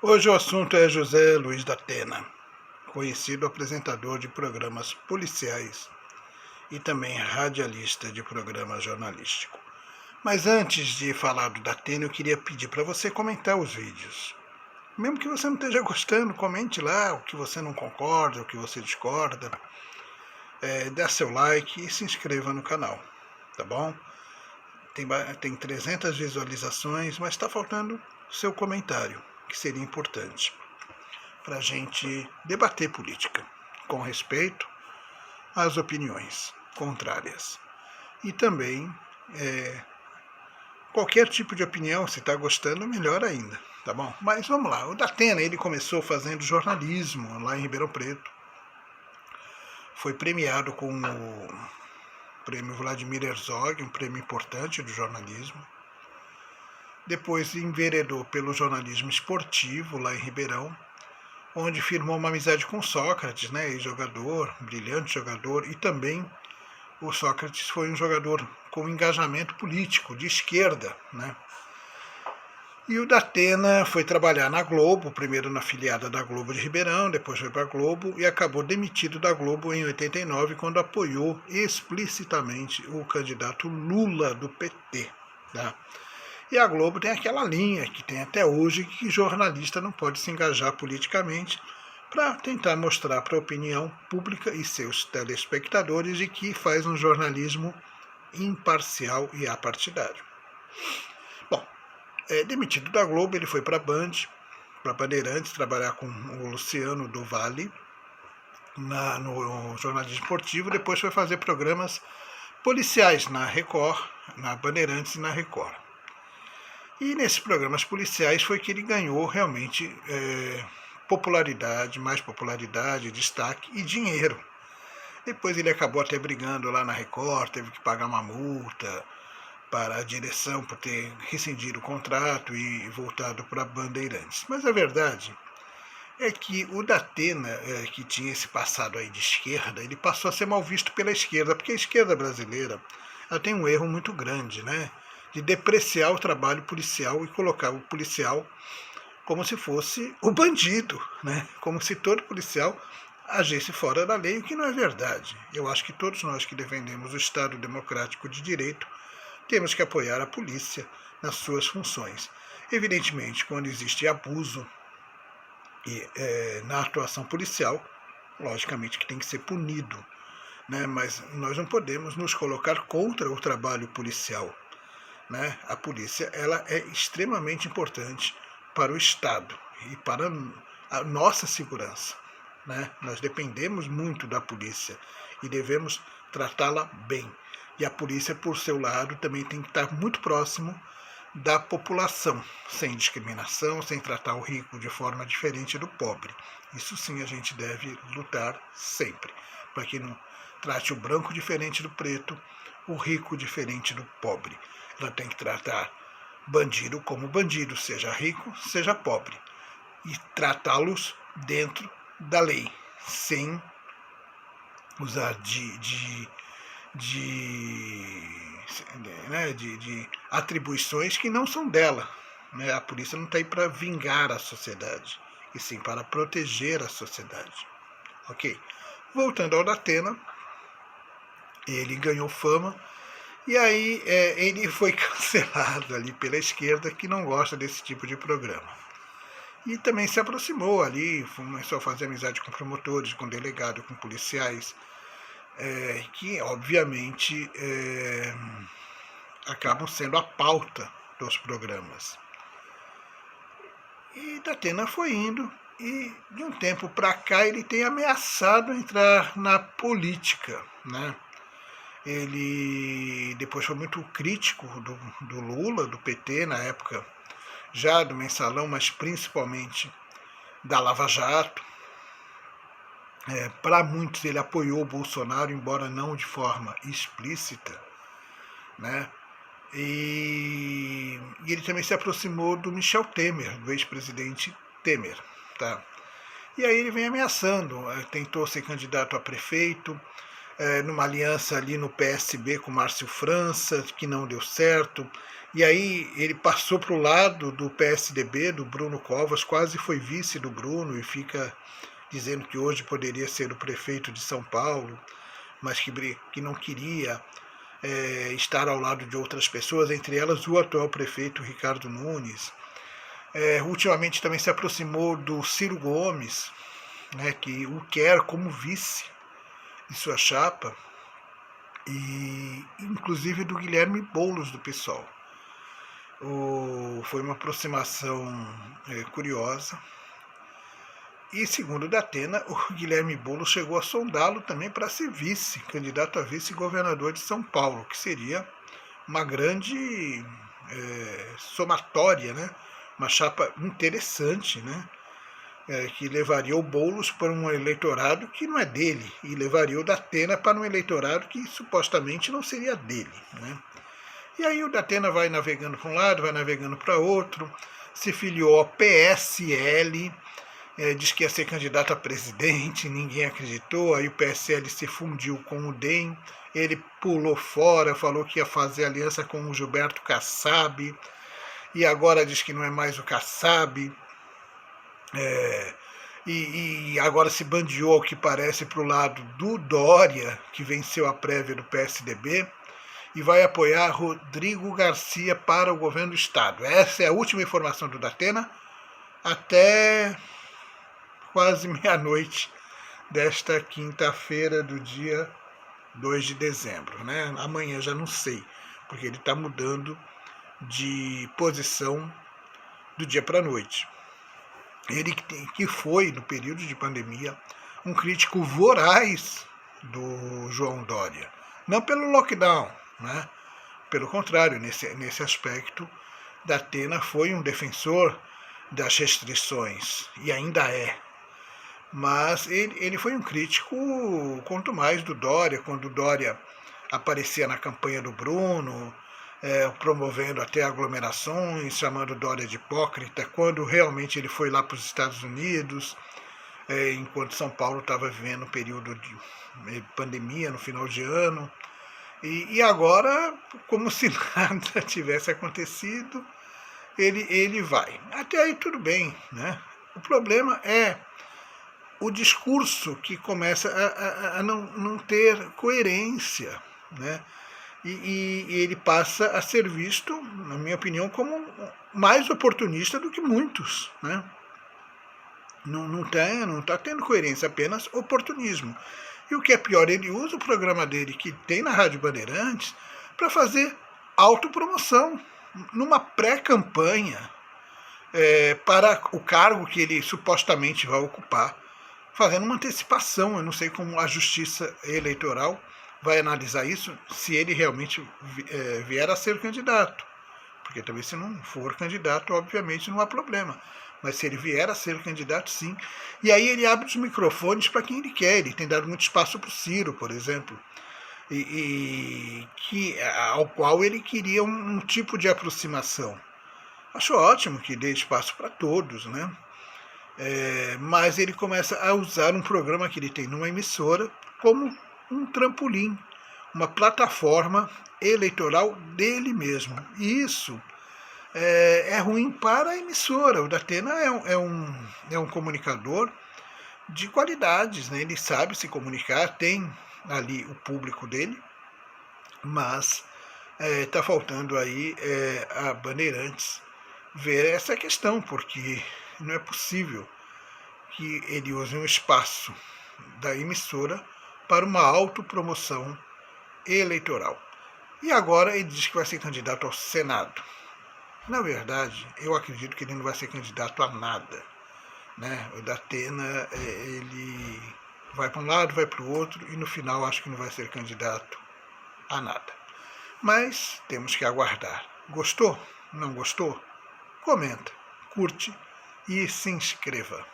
Hoje o assunto é José Luiz da Atena, conhecido apresentador de programas policiais e também radialista de programa jornalístico. Mas antes de falar do Datena, eu queria pedir para você comentar os vídeos. Mesmo que você não esteja gostando, comente lá o que você não concorda, o que você discorda. Dá seu like e se inscreva no canal, tá bom? Tem 300 visualizações, mas está faltando seu comentário, que seria importante para a gente debater política, com respeito às opiniões contrárias. E também, qualquer tipo de opinião, se está gostando, melhor ainda, tá bom? Mas vamos lá, o Datena, ele começou fazendo jornalismo lá em Ribeirão Preto. Foi premiado com o prêmio Vladimir Herzog, um prêmio importante do jornalismo. Depois enveredou pelo jornalismo esportivo lá em Ribeirão, onde firmou uma amizade com Sócrates, né, ex-jogador, brilhante jogador, e também o Sócrates foi um jogador com engajamento político, de esquerda, né. E o Datena foi trabalhar na Globo, primeiro na afiliada da Globo de Ribeirão, depois foi para a Globo e acabou demitido da Globo em 89, quando apoiou explicitamente o candidato Lula do PT, tá? E a Globo tem aquela linha que tem até hoje, que jornalista não pode se engajar politicamente, para tentar mostrar para a opinião pública e seus telespectadores de que faz um jornalismo imparcial e apartidário. Bom, demitido da Globo, ele foi para a Band, para Bandeirantes, trabalhar com o Luciano do Vale no jornalismo esportivo, depois foi fazer programas policiais na Record, na Bandeirantes e na Record. E nesses programas policiais foi que ele ganhou realmente popularidade, mais popularidade, destaque e dinheiro. Depois ele acabou até brigando lá na Record, teve que pagar uma multa para a direção por ter rescindido o contrato e voltado para Bandeirantes. Mas a verdade é que o Datena, que tinha esse passado aí de esquerda, ele passou a ser mal visto pela esquerda, porque a esquerda brasileira ela tem um erro muito grande, né? De depreciar o trabalho policial e colocar o policial como se fosse o bandido, né? Como se todo policial agisse fora da lei, o que não é verdade. Eu acho que todos nós que defendemos o Estado democrático de direito temos que apoiar a polícia nas suas funções. Evidentemente, quando existe abuso na atuação policial, logicamente que tem que ser punido, né? Mas nós não podemos nos colocar contra o trabalho policial. Né? A polícia ela é extremamente importante para o Estado e para a nossa segurança. Né? Nós dependemos muito da polícia e devemos tratá-la bem. E a polícia, por seu lado, também tem que estar muito próximo da população, sem discriminação, sem tratar o rico de forma diferente do pobre. Isso sim a gente deve lutar sempre, para que não trate o branco diferente do preto, o rico diferente do pobre. Ela tem que tratar bandido como bandido, seja rico, seja pobre, e tratá-los dentro da lei, sem usar de atribuições que não são dela. Né? A polícia não está aí para vingar a sociedade, e sim para proteger a sociedade. Ok? Voltando ao Datena, ele ganhou fama, e aí ele foi cancelado ali pela esquerda, que não gosta desse tipo de programa. E também se aproximou ali, começou a fazer amizade com promotores, com delegados, com policiais, que obviamente acabam sendo a pauta dos programas. E Datena foi indo, e de um tempo para cá ele tem ameaçado entrar na política, né? Ele depois foi muito crítico do Lula, do PT, na época já do Mensalão, mas principalmente da Lava Jato. Para muitos ele apoiou o Bolsonaro, embora não de forma explícita, né? E ele também se aproximou do Michel Temer, do ex-presidente Temer, tá? E aí ele vem ameaçando, tentou ser candidato a prefeito, numa aliança ali no PSB com Márcio França, que não deu certo. E aí ele passou para o lado do PSDB, do Bruno Covas, quase foi vice do Bruno e fica dizendo que hoje poderia ser o prefeito de São Paulo, mas que não queria estar ao lado de outras pessoas, entre elas o atual prefeito Ricardo Nunes. Ultimamente também se aproximou do Ciro Gomes, né, que o quer como vice de sua chapa, e inclusive do Guilherme Boulos do PSOL. Foi uma aproximação curiosa. E segundo o Datena, o Guilherme Boulos chegou a sondá-lo também para ser vice, candidato a vice-governador de São Paulo, que seria uma grande somatória, né? Uma chapa interessante, né? Que levaria o Boulos para um eleitorado que não é dele, e levaria o Datena para um eleitorado que supostamente não seria dele, né? E aí o Datena vai navegando para um lado, vai navegando para outro, se filiou ao PSL, diz que ia ser candidato a presidente, ninguém acreditou, aí o PSL se fundiu com o DEM, ele pulou fora, falou que ia fazer aliança com o Gilberto Kassab, e agora diz que não é mais o Kassab, e agora se bandeou, ao que parece, para o lado do Dória, que venceu a prévia do PSDB, e vai apoiar Rodrigo Garcia para o governo do Estado. Essa é a última informação do Datena, até quase meia-noite desta quinta-feira do dia 2 de dezembro. Né? Amanhã já não sei, porque ele está mudando de posição do dia para a noite. Ele que foi, no período de pandemia, um crítico voraz do João Dória. Não pelo lockdown, né? Pelo contrário, nesse aspecto, Datena foi um defensor das restrições, e ainda é. Mas ele foi um crítico, quanto mais, do Dória, quando o Dória aparecia na campanha do Bruno, promovendo até aglomerações, chamando Dória de hipócrita, quando realmente ele foi lá para os Estados Unidos, enquanto São Paulo estava vivendo um período de pandemia no final de ano. E agora, como se nada tivesse acontecido, ele vai. Até aí tudo bem, né? O problema é o discurso que começa a não ter coerência, né? E ele passa a ser visto, na minha opinião, como mais oportunista do que muitos, né? Não está tendo coerência, apenas oportunismo. E o que é pior, ele usa o programa dele, que tem na Rádio Bandeirantes, para fazer autopromoção, numa pré-campanha, para o cargo que ele supostamente vai ocupar, fazendo uma antecipação. Eu não sei como a Justiça Eleitoral vai analisar isso, se ele realmente vier a ser candidato. Porque também, se não for candidato, obviamente não há problema. Mas se ele vier a ser candidato, sim. E aí ele abre os microfones para quem ele quer. Ele tem dado muito espaço para o Ciro, por exemplo, ao qual ele queria um tipo de aproximação. Acho ótimo que dê espaço para todos, né? Mas ele começa a usar um programa que ele tem numa emissora como um trampolim, uma plataforma eleitoral dele mesmo. E isso é ruim para a emissora. O Datena é um comunicador de qualidades, né? Ele sabe se comunicar, tem ali o público dele, mas está faltando aí a Bandeirantes ver essa questão, porque não é possível que ele use um espaço da emissora para uma autopromoção eleitoral. E agora ele diz que vai ser candidato ao Senado. Na verdade, eu acredito que ele não vai ser candidato a nada, né? O Datena, ele vai para um lado, vai para o outro, e no final acho que não vai ser candidato a nada. Mas temos que aguardar. Gostou? Não gostou? Comenta, curte e se inscreva.